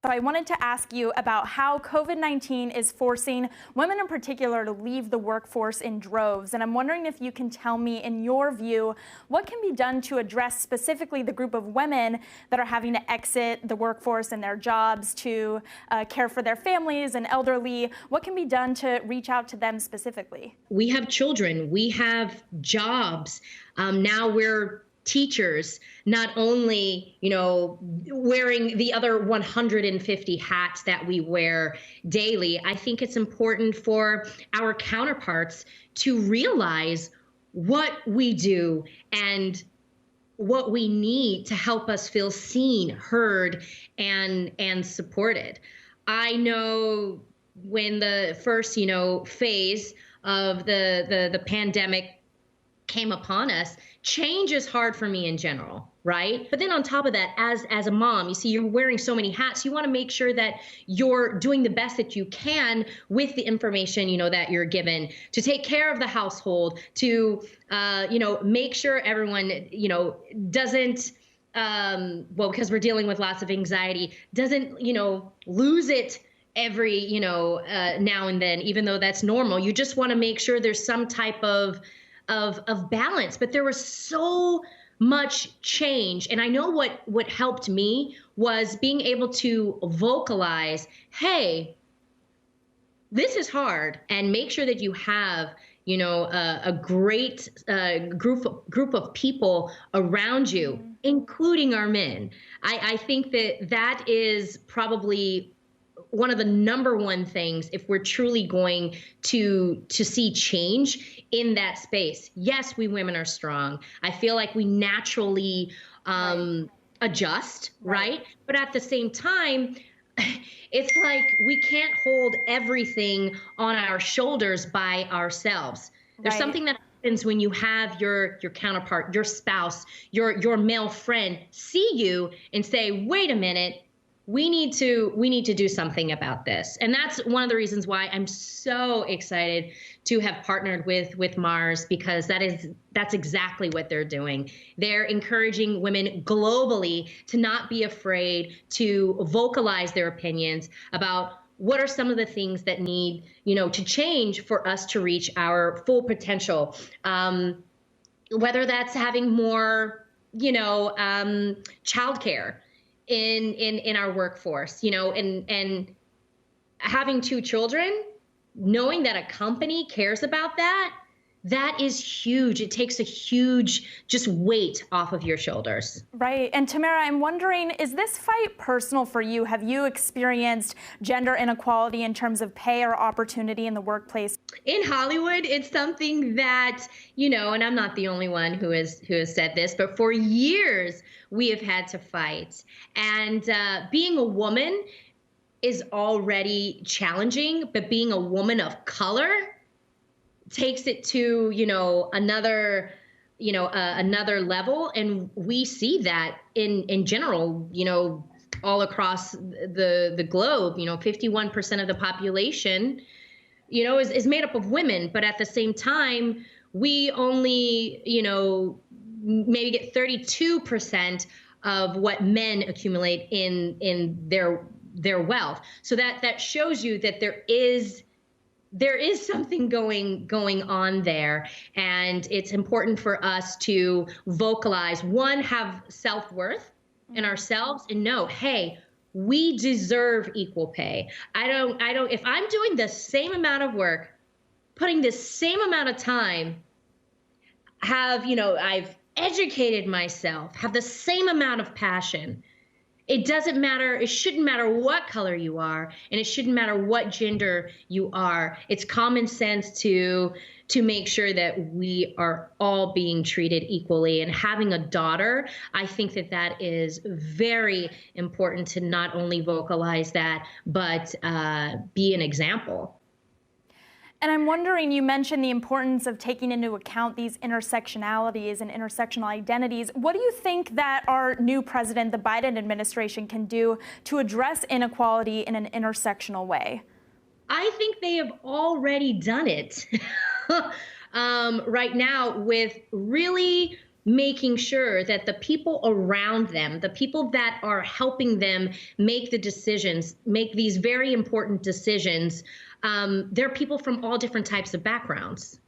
So I wanted to ask you about how COVID-19 is forcing women in particular to leave the workforce in droves. And I'm wondering if you can tell me, in your view, what can be done to address specifically the group of women that are having to exit the workforce and their jobs to care for their families and elderly. What can be done to reach out to them specifically? We have children, we have jobs. Now we're teachers, not only, wearing the other 150 hats that we wear daily. I think it's important for our counterparts to realize what we do and what we need to help us feel seen, heard, and supported. I know when the first, phase of the pandemic came upon us, change is hard for me in general, right? But then on top of that, as a mom, you see, you're wearing so many hats. You want to make sure that you're doing the best that you can with the information, that you're given to take care of the household, to, make sure everyone, doesn't, because we're dealing with lots of anxiety, doesn't, lose it every, now and then, even though that's normal. You just want to make sure there's some type of balance. But there was so much change. And I know what helped me was being able to vocalize, hey, this is hard, and make sure that you have, a great group of people around you, including our men. I think that is probably one of the number one things if we're truly going to see change in that space. Yes, we women are strong. I feel like we naturally adjust, right? But at the same time, it's like we can't hold everything on our shoulders by ourselves. There's something that happens when you have your counterpart, your spouse, your male friend see you and say, wait a minute, we need to do something about this. And that's one of the reasons why I'm so excited to have partnered with Mars, because that's exactly what they're doing. They're encouraging women globally to not be afraid to vocalize their opinions about what are some of the things that need, to change for us to reach our full potential. Whether that's having more, childcare in our workforce, and having 2 children, knowing that a company cares about that is huge. It takes a huge just weight off of your shoulders. Right. And Tamera, I'm wondering, is this fight personal for you? Have you experienced gender inequality in terms of pay or opportunity in the workplace? In Hollywood, it's something that, and I'm not the only one who has said this, but for years we have had to fight. And being a woman is already challenging, but being a woman of color takes it to, another level. And we see that in general, all across the globe. 51% of the population, is made up of women. But at the same time, we only, maybe get 32% of what men accumulate in their wealth. So that shows you that there is something going on there. And it's important for us to vocalize, one, have self-worth in ourselves, and know, hey, we deserve equal pay. If I'm doing the same amount of work, putting the same amount of time, I've educated myself, have the same amount of passion. It doesn't matter. It shouldn't matter what color you are, and it shouldn't matter what gender you are. It's common sense to make sure that we are all being treated equally. And having a daughter, I think that is very important to not only vocalize that, but be an example. And I'm wondering, you mentioned the importance of taking into account these intersectionalities and intersectional identities. What do you think that our new president, the Biden administration, can do to address inequality in an intersectional way? I think they have already done it right now with really making sure that the people around them, the people that are helping them make the decisions, make these very important decisions, they're people from all different types of backgrounds.